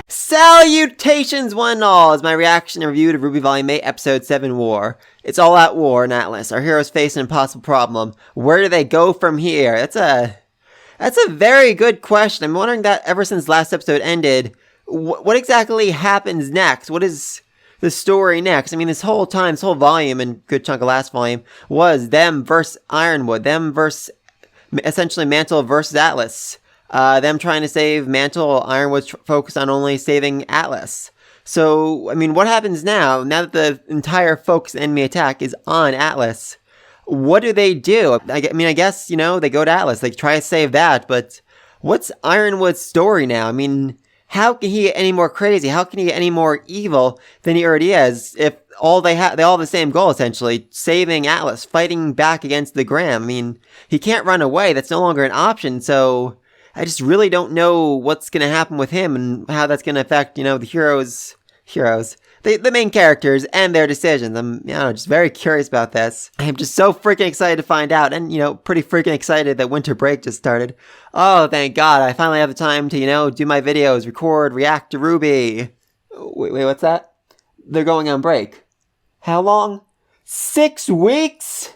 Salutations one and all, is my reaction and review to RWBY Volume 8, Episode 7, War. It's all out war in Atlas. Our heroes face an impossible problem. Where do they go from here? That's a very good question. I'm wondering that ever since last episode ended, what exactly happens next? What is the story next? I mean, this whole time, this whole volume, and good chunk of last volume, was them versus Ironwood, them versus, essentially, Mantle versus Atlas. Them trying to save Mantle, Ironwood's focused on only saving Atlas. So, I mean, what happens now? Now that the entire focus enemy attack is on Atlas, what do they do? I mean, I guess, you know, they go to Atlas, they try to save that, but what's Ironwood's story now? I mean, how can he get any more crazy? How can he get any more evil than he already is if they all have the same goal, essentially, saving Atlas, fighting back against the Graham? I mean, he can't run away, that's no longer an option, so I just really don't know what's going to happen with him and how that's going to affect, you know, the heroes, the main characters and their decisions. I'm, you know, just very curious about this. I'm just so freaking excited to find out, and, you know, pretty freaking excited that winter break just started. Oh, thank God, I finally have the time to, you know, do my videos, record, react to RWBY. Wait, what's that? They're going on break. How long? 6 weeks?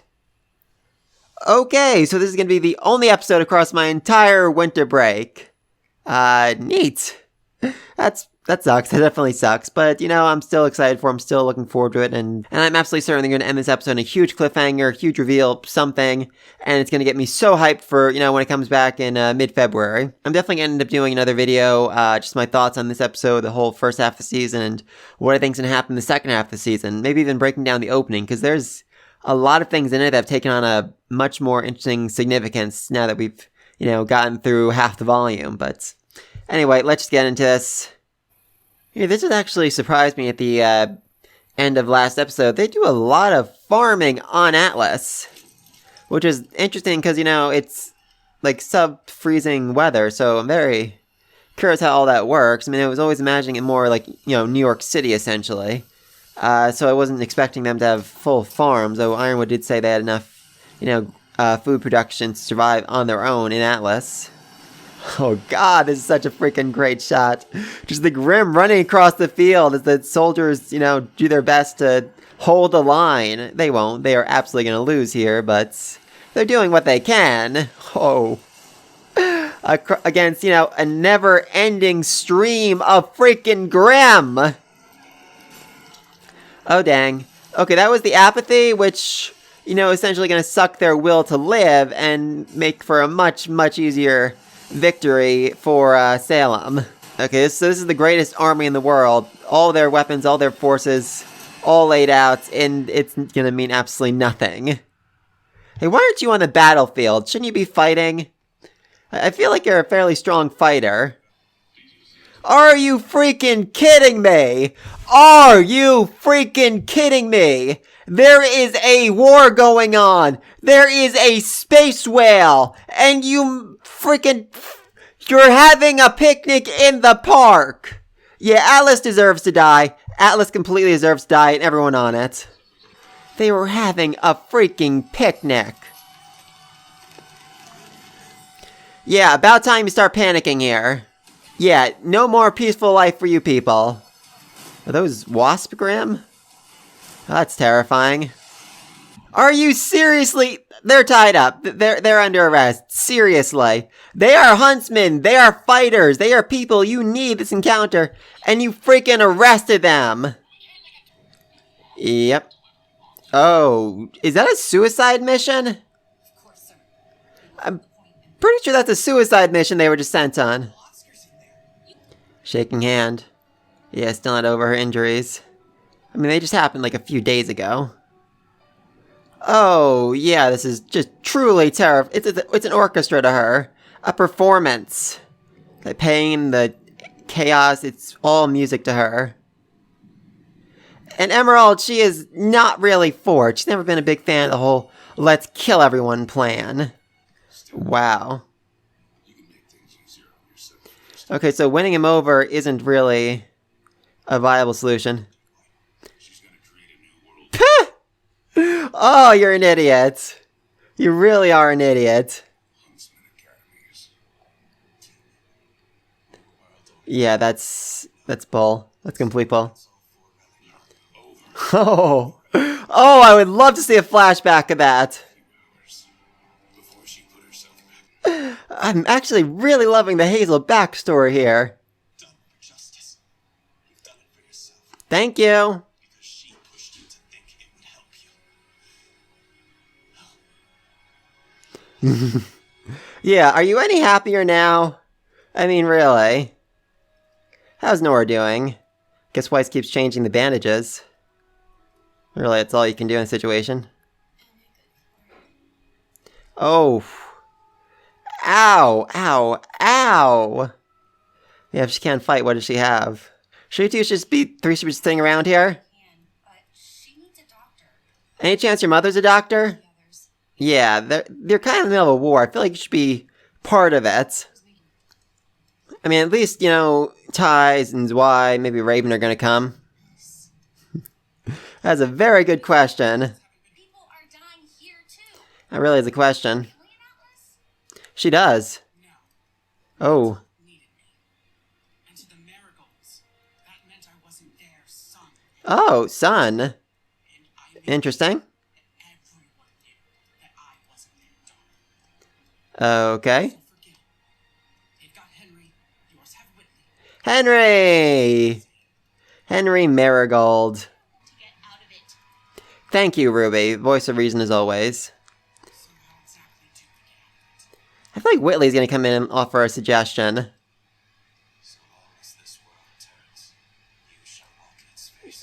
Okay, so this is going to be the only episode across my entire winter break. Neat. That sucks. That definitely sucks. But, you know, I'm still excited for it. I'm still looking forward to it. And I'm absolutely certain they're going to end this episode in a huge cliffhanger, huge reveal, something. And it's going to get me so hyped for, you know, when it comes back in mid-February. I'm definitely going to end up doing another video, just my thoughts on this episode, the whole first half of the season, and what I think's going to happen in the second half of the season. Maybe even breaking down the opening, because there's a lot of things in it that have taken on a much more interesting significance now that we've, you know, gotten through half the volume. But anyway, let's just get into this. Yeah, this has actually surprised me at the end of last episode. They do a lot of farming on Atlas, which is interesting because, you know, it's like sub-freezing weather, so I'm very curious how all that works. I mean, I was always imagining it more like, you know, New York City, essentially. So I wasn't expecting them to have full farms, though Ironwood did say they had enough, you know, food production to survive on their own in Atlas. Oh God, this is such a freaking great shot. Just the Grim running across the field as the soldiers, you know, do their best to hold the line. They won't. They are absolutely going to lose here, but they're doing what they can. Oh. Against, you know, a never-ending stream of freaking Grim. Oh, dang. Okay, that was the apathy, which, you know, essentially going to suck their will to live and make for a much, much easier victory for Salem. Okay, so this is the greatest army in the world. All their weapons, all their forces, all laid out, and it's going to mean absolutely nothing. Hey, why aren't you on the battlefield? Shouldn't you be fighting? I feel like you're a fairly strong fighter. Are you freaking kidding me? Are you freaking kidding me? There is a war going on. There is a space whale. And you're having a picnic in the park. Yeah, Atlas deserves to die. Atlas completely deserves to die and everyone on it. They were having a freaking picnic. Yeah, about time you start panicking here. Yeah, no more peaceful life for you people. Are those wasp Grim? Oh, that's terrifying. Are you seriously? They're tied up. They're under arrest. Seriously. They are huntsmen. They are fighters. They are people you need this encounter. And you freaking arrested them. Yep. Oh, is that a suicide mission? I'm pretty sure that's a suicide mission they were just sent on. Shaking hand. Yeah, still not over her injuries. I mean, they just happened like a few days ago. Oh, yeah, this is just truly terrifying. It's an orchestra to her. A performance. The pain, the chaos, it's all music to her. And Emerald, she is not really for it. She's never been a big fan of the whole let's kill everyone plan. Wow. Okay, so winning him over isn't really a viable solution. Oh, you're an idiot. You really are an idiot. Yeah, that's bull. That's complete bull. Oh. Oh, I would love to see a flashback of that. I'm actually really loving the Hazel backstory here. Thank you. Yeah, are you any happier now? I mean, really. How's Nora doing? Guess Weiss keeps changing the bandages. Really, that's all you can do in a situation. Oh. Ow, ow, ow! Yeah, if she can't fight, what does she have? Should we just be three should be sitting around here? Any chance your mother's a doctor? Yeah, they're kind of in the middle of a war. I feel like you should be part of it. I mean, at least, you know, Ties and Zwei, maybe Raven are gonna come. That's a very good question. That really is a question. She does. Oh. Oh, son. Interesting. Okay. Henry! Henry Marigold. Thank you, RWBY. Voice of reason as always. I feel like Whitley's gonna come in and offer a suggestion.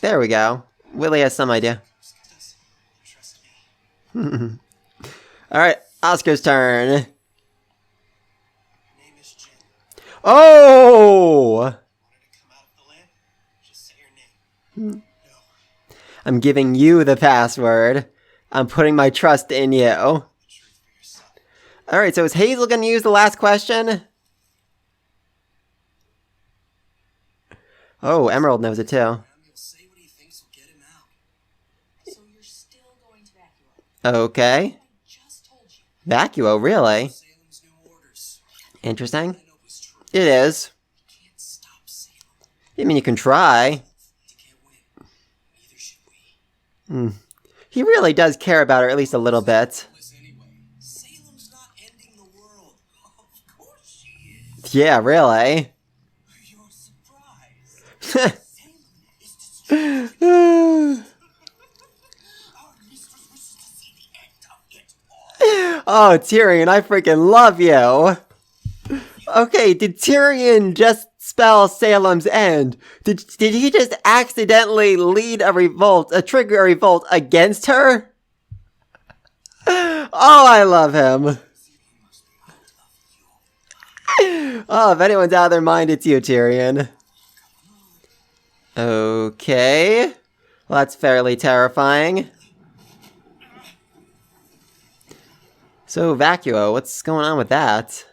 There we go. Whitley has some idea. Alright, Oscar's turn. Oh! I'm giving you the password. I'm putting my trust in you. Alright, so is Hazel gonna use the last question? Oh, Emerald knows it too. Okay. Vacuo, really? Interesting. It is. I mean, you can try. He really does care about her at least a little bit. Yeah, really. Oh, Tyrion, I freaking love you. Okay, did Tyrion just spell Salem's End? Did he just accidentally lead a revolt, trigger a revolt against her? Oh, I love him. Oh, if anyone's out of their mind, it's you, Tyrion. Okay. Well, that's fairly terrifying. So, Vacuo, what's going on with that?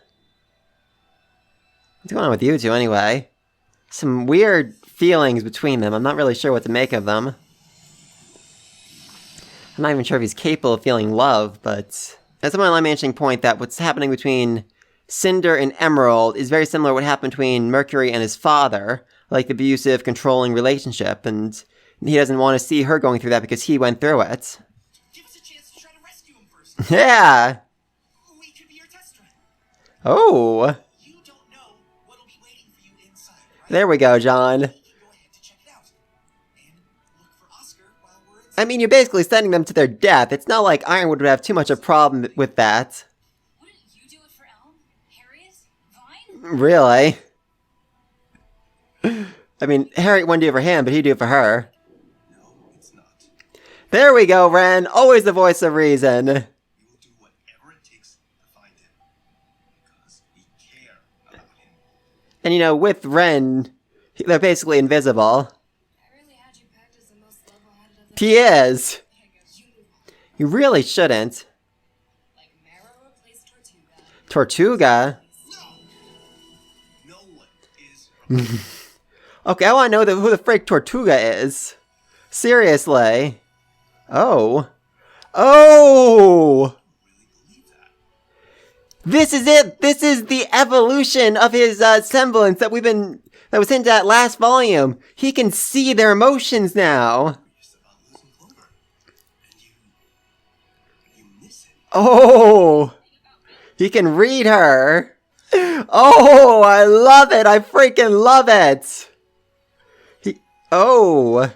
What's going on with you two, anyway? Some weird feelings between them. I'm not really sure what to make of them. I'm not even sure if he's capable of feeling love, but... That's my mentioning point that what's happening between Cinder and Emerald is very similar to what happened between Mercury and his father. Like the abusive, controlling relationship, and he doesn't want to see her going through that because he went through it. Give us a chance to try to rescue him first. Yeah! We could be your test run. Oh! You don't know what'll be waiting for you inside, right? There we go, John. You can go ahead to check it out. And look for Oscar while we're inside. I mean, you're basically sending them to their death. It's not like Ironwood would have too much of a problem with that. Wouldn't you do it for Elm? Harriet? Vine? Really? I mean, Harriet wouldn't do it for him, but he'd do it for her. No, it's not. There we go, Ren. Always the voice of reason. We will do whatever it takes to find him. Because we care about him. And you know, with Ren, they're basically invisible. I really had you pegged as the most level-headed of the... He is. You You really shouldn't. like Marrow replaced Tortuga. Tortuga? No one is... Okay, I want to know who the frick Tortuga is. Seriously. Oh. Oh! This is it! This is the evolution of his semblance that we've been that was hinted at last volume. He can see their emotions now. Curious about losing Clover. And you miss him. Oh, he can read her. Oh, I love it. I freaking love it. Oh,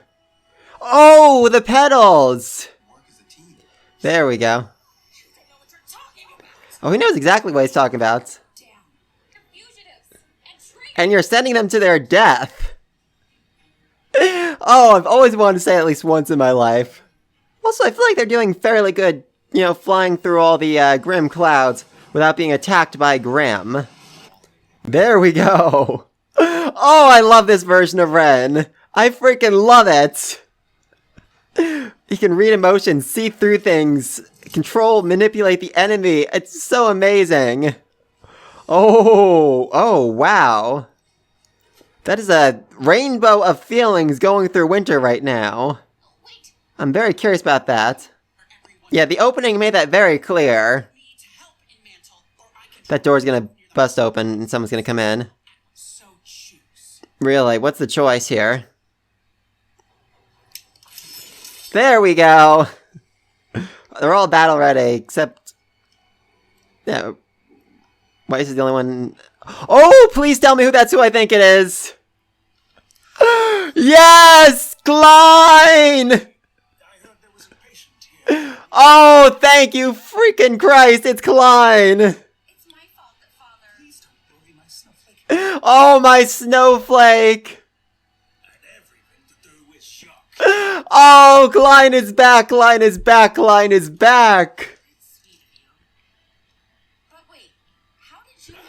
the pedals. Work as a team. There we go. You don't know what you're talking about. Oh, he knows exactly what he's talking about. Damn. You're fugitives and traitors. And you're sending them to their death. Oh, I've always wanted to say it at least once in my life. Also, I feel like they're doing fairly good, flying through all the Grim clouds without being attacked by Grim. There we go. Oh, I love this version of Ren. I freaking love it. He can read emotions, see through things, control, manipulate the enemy. It's so amazing. Oh, wow. That is a rainbow of feelings going through Winter right now. Wait. I'm very curious about that. For everyone Yeah, the opening made that very clear. needs help in Mantle, or I can That door's gonna bust open and someone's gonna come in. so choose. Really, what's the choice here? There we go! They're all battle ready, except... Yeah. Weiss is the only one... Oh, please tell me that's who I think it is! Yes! Klein! I heard there was a patient here. Oh, thank you, freaking Christ, it's Klein! It's my fault that Father. Please don't worry, my snowflake. Oh, my snowflake! Had everything to do with shock. Oh, Klein is back, Klein is back, Klein is back! It's sweet of you. But wait, how did you know?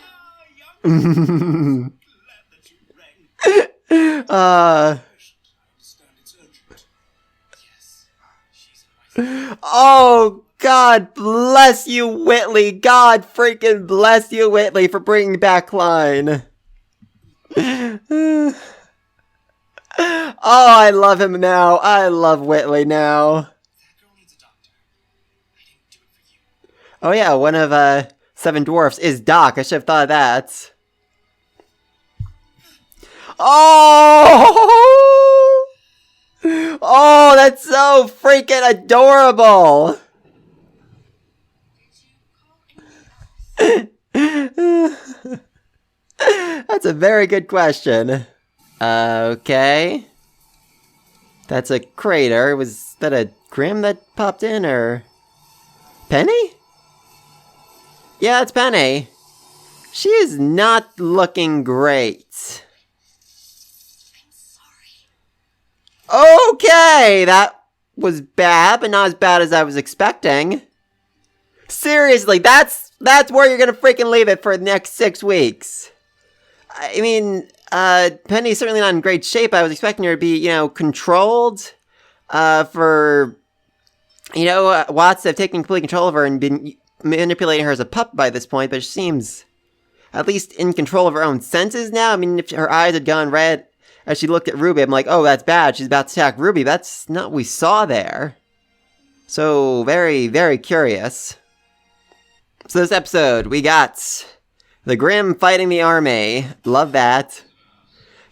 Glad that you rang. Patient, I understand it's urgent. Yes, she's in my Oh, God bless you, Whitley. God freaking bless you, Whitley, for bringing back Klein. Oh, I love him now. I love Whitley now. That girl needs a doctor. I didn't do it for you. Oh, yeah, one of, Seven Dwarfs is Doc. I should have thought of that. Oh! Oh, that's so freaking adorable! Did you call anyone else? That's a very good question. Okay. That's a crater. Was that a Grim that popped in, or... Penny? Yeah, it's Penny. She is not looking great. I'm sorry. Okay, that was bad, but not as bad as I was expecting. Seriously, that's where you're gonna freaking leave it for the next 6 weeks. I mean, Penny's certainly not in great shape. I was expecting her to be, controlled, for, Watts to have taken complete control of her and been manipulating her as a pup by this point, but she seems at least in control of her own senses now. I mean, if her eyes had gone red as she looked at Ruby, I'm like, oh, that's bad. She's about to attack Ruby. That's not what we saw there. So, very, very curious. So this episode, we got the Grimm fighting the army. Love that.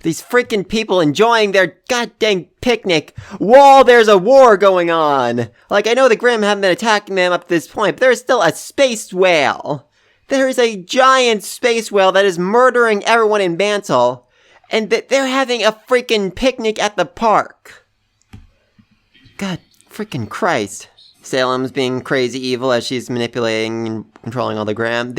These freaking people enjoying their goddamn picnic while there's a war going on. Like, I know the Grimm haven't been attacking them up to this point, but there's still a space whale. There is a giant space whale that is murdering everyone in Mantle, and they're having a freaking picnic at the park. God freaking Christ. Salem's being crazy evil as she's manipulating and controlling all the Grimm.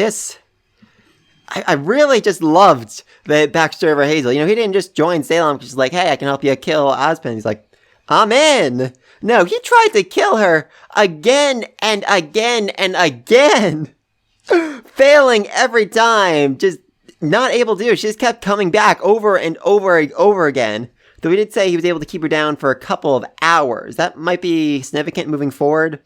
I really just loved the backstory of Hazel. He didn't just join Salem because she's like, hey, I can help you kill Ozpin. He's like, I'm in. No, he tried to kill her again and again and again. Failing every time. Just not able to do it. She just kept coming back over and over and over again. Though he did say he was able to keep her down for a couple of hours. That might be significant moving forward.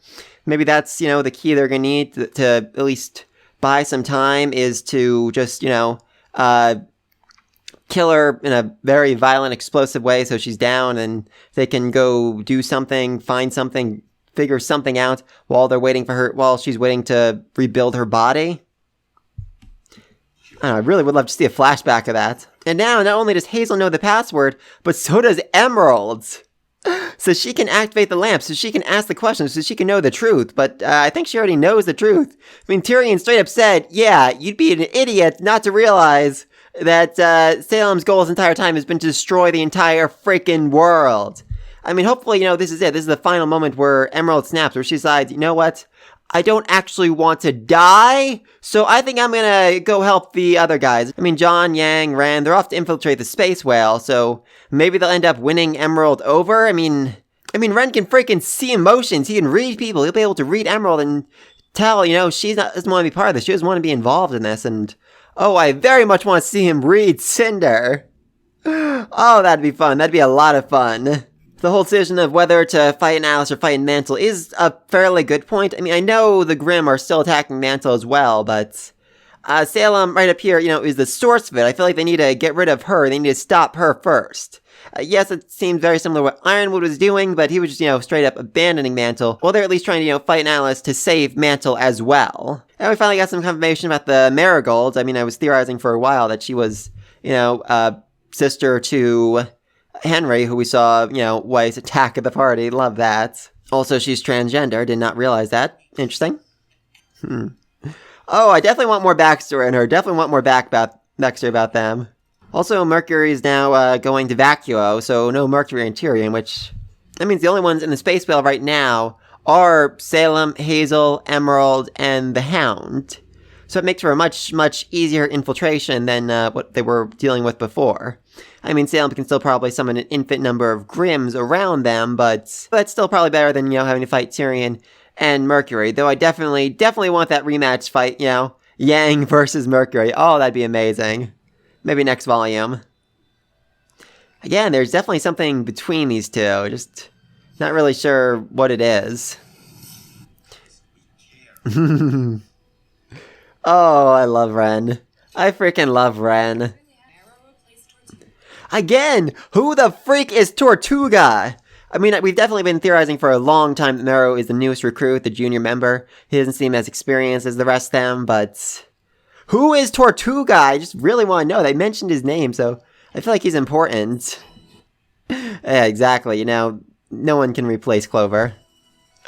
Maybe that's, the key they're going to need to at least buy some time, is to just, kill her in a very violent, explosive way so she's down and they can go do something, find something, figure something out while she's waiting to rebuild her body. I don't know, I really would love to see a flashback of that. And now, not only does Hazel know the password, but so does Emerald. So she can activate the lamp, so she can ask the questions, so she can know the truth. But I think she already knows the truth. I mean, Tyrion straight up said, yeah, you'd be an idiot not to realize that Salem's goal this entire time has been to destroy the entire freaking world. I mean, hopefully, this is it. This is the final moment where Emerald snaps, where she decides, you know what? I don't actually want to die, so I think I'm gonna go help the other guys. I mean, Jon, Yang, Rand, they're off to infiltrate the space whale, so maybe they'll end up winning Emerald over. I mean, Rand can freaking see emotions. He can read people. He'll be able to read Emerald and tell, she doesn't want to be part of this. She doesn't want to be involved in this, and oh, I very much want to see him read Cinder. Oh, that'd be fun. That'd be a lot of fun. The whole decision of whether to fight in Alice or fight in Mantle is a fairly good point. I mean, I know the Grimm are still attacking Mantle as well, but Salem right up here, is the source of it. I feel like they need to get rid of her. They need to stop her first. Yes, it seems very similar to what Ironwood was doing, but he was just, straight up abandoning Mantle. Well, they're at least trying to, fight in Alice to save Mantle as well. And we finally got some confirmation about the Marigolds. I mean, I was theorizing for a while that she was, sister to Henry, who we saw, Weiss attack at the party. Love that. Also, she's transgender. Did not realize that. Interesting. Oh, I definitely want more backstory on her. Definitely want more backstory about them. Also, Mercury is now going to Vacuo, so no Mercury and Tyrion, which that means the only ones in the space whale right now are Salem, Hazel, Emerald, and the Hound. So it makes for a much, much easier infiltration than what they were dealing with before. I mean, Salem can still probably summon an infinite number of Grimms around them, but that's still probably better than, having to fight Tyrion and Mercury. Though I definitely want that rematch fight, Yang versus Mercury. Oh, that'd be amazing. Maybe next volume. Again, there's definitely something between these two. Just not really sure what it is. Oh, I love Ren. I freaking love Ren. Again, who the freak is Tortuga? I mean, we've definitely been theorizing for a long time that Marrow is the newest recruit, the junior member. He doesn't seem as experienced as the rest of them, but who is Tortuga? I just really want to know. They mentioned his name, so I feel like he's important. Yeah, exactly. No one can replace Clover.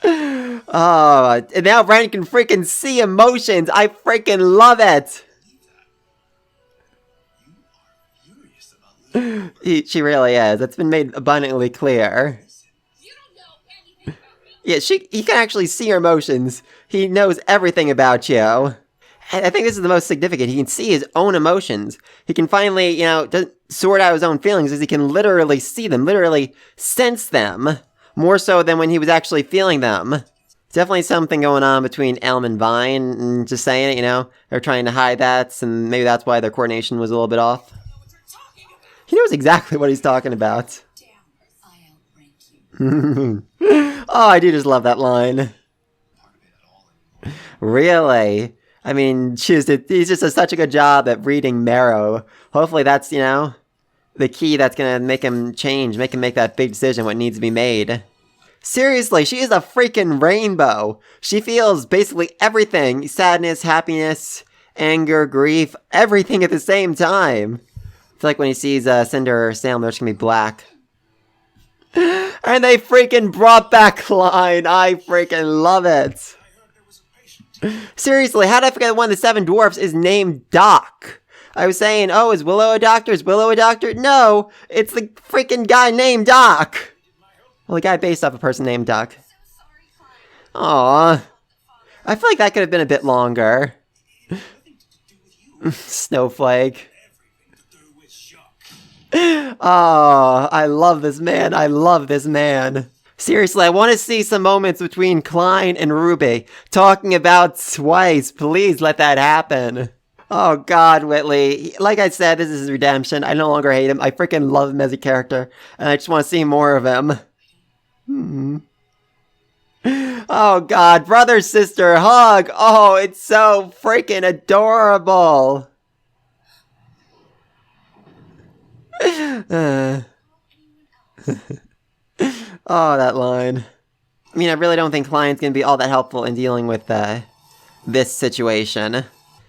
Oh, and now Ren can freaking see emotions. I freaking love it. She really is. That's been made abundantly clear. You don't know anything about me. Yeah, he can actually see your emotions. He knows everything about you. And I think this is the most significant. He can see his own emotions. He can finally, sort out his own feelings as he can literally see them, literally sense them, more so than when he was actually feeling them. Definitely something going on between Elm and Vine, and just saying it, they're trying to hide that, and maybe that's why their coordination was a little bit off. He knows exactly what he's talking about. Damn, I'll rank you. Oh, I do just love that line. Really? I mean, he's just such a good job at reading Marrow. Hopefully that's, the key that's gonna make him change, make him make that big decision, what needs to be made. Seriously, she is a freaking rainbow. She feels basically everything. Sadness, happiness, anger, grief, everything at the same time. I feel like when he sees Cinder or Salem, they're just gonna be black. And they freaking brought back Klein. I freaking love it. Seriously, how did I forget one of the 7 dwarfs is named Doc? I was saying, oh, is Willow a doctor? Is Willow a doctor? No, it's the freaking guy named Doc. Well, the guy based off a person named Doc. So sorry, Klein. Aww. I feel like that could have been a bit longer. Snowflake. Oh, I love this man. I love this man. Seriously, I want to see some moments between Klein and RWBY talking about Weiss. Please let that happen. Oh God, Whitley. Like I said, this is his redemption. I no longer hate him. I freaking love him as a character, and I just want to see more of him. Oh God, brother, sister, hug. Oh, it's so freaking adorable. Oh, that line. I mean, I really don't think Klein's gonna be all that helpful in dealing with this situation.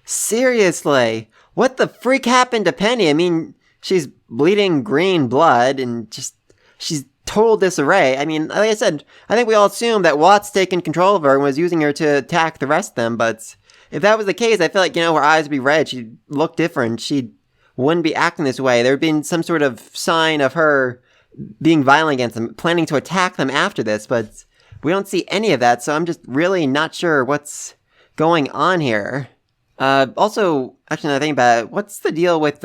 Seriously, what the freak happened to Penny? I mean, she's bleeding green blood, and just, she's total disarray. I mean, like I said, I think we all assumed that Watt's taken control of her and was using her to attack the rest of them, but if that was the case, I feel like, her eyes would be red, she'd look different, she wouldn't be acting this way. There would be some sort of sign of her being violent against them, planning to attack them after this, but we don't see any of that, so I'm just really not sure what's going on here. Also, actually, another thing about it, what's the deal with,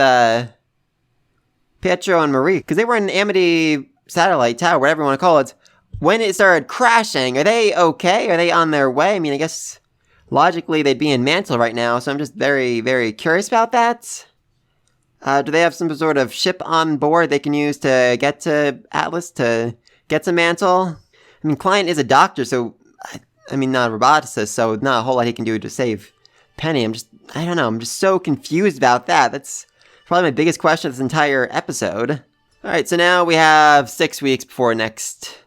Pietro and Marie? Because they were in Amity Satellite Tower, whatever you want to call it. When it started crashing, are they okay? Are they on their way? I mean, I guess logically they'd be in Mantle right now, so I'm just very, very curious about that. Do they have some sort of ship on board they can use to get to Atlas, to get to Mantle? I mean, Client is a doctor, so, I mean, not a roboticist, so not a whole lot he can do to save Penny. I don't know, I'm just so confused about that. That's probably my biggest question of this entire episode. Alright, so now we have 6 weeks before next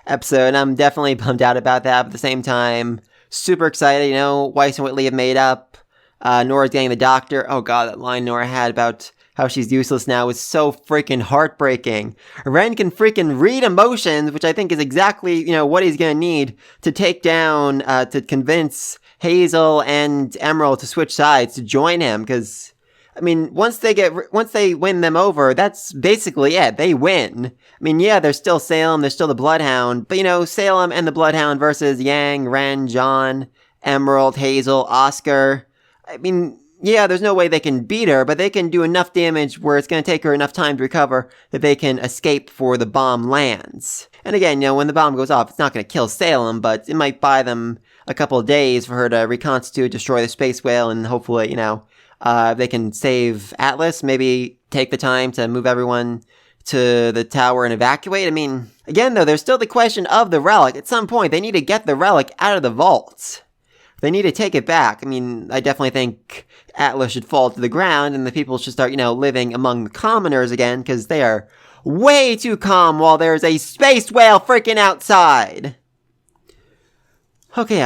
episode, and I'm definitely bummed out about that, but at the same time, super excited. Weiss and Whitley have made up. Nora's getting the doctor. Oh god, that line Nora had about how she's useless now is so freaking heartbreaking. Ren can freaking read emotions, which I think is exactly, what he's gonna need to take down, to convince Hazel and Emerald to switch sides, to join him, because, I mean, once they win them over, that's basically it. They win. I mean, yeah, there's still Salem, there's still the Bloodhound, but Salem and the Bloodhound versus Yang, Ren, John, Emerald, Hazel, Oscar. I mean, yeah, there's no way they can beat her, but they can do enough damage where it's going to take her enough time to recover that they can escape before the bomb lands. And again, when the bomb goes off, it's not going to kill Salem, but it might buy them a couple of days for her to reconstitute, destroy the space whale, and hopefully, they can save Atlas, maybe take the time to move everyone to the tower and evacuate. I mean, again, though, there's still the question of the relic. At some point, they need to get the relic out of the vault. They need to take it back. I mean, I definitely think Atlas should fall to the ground and the people should start, living among the commoners again, because they are way too calm while there's a space whale freaking outside. Okay,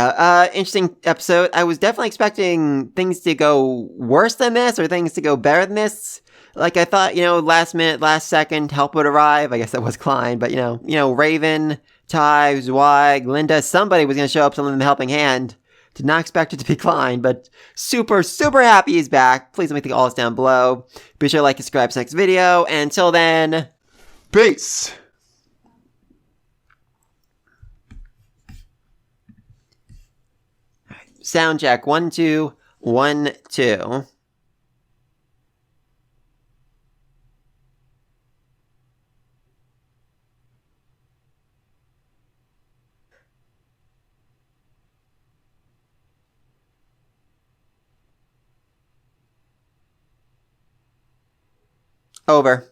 interesting episode. I was definitely expecting things to go worse than this, or things to go better than this. Like, I thought, last minute, last second, help would arrive. I guess that was Klein, but, Raven, Ty, Zweig, Linda, somebody was going to show up to lend them a helping hand. Did not expect it to be Klein, but super, super happy he's back. Please let me think all this down below. Be sure to like and subscribe to the next video. And until then, Peace. sound check. 1, 2, 1, 2. Over.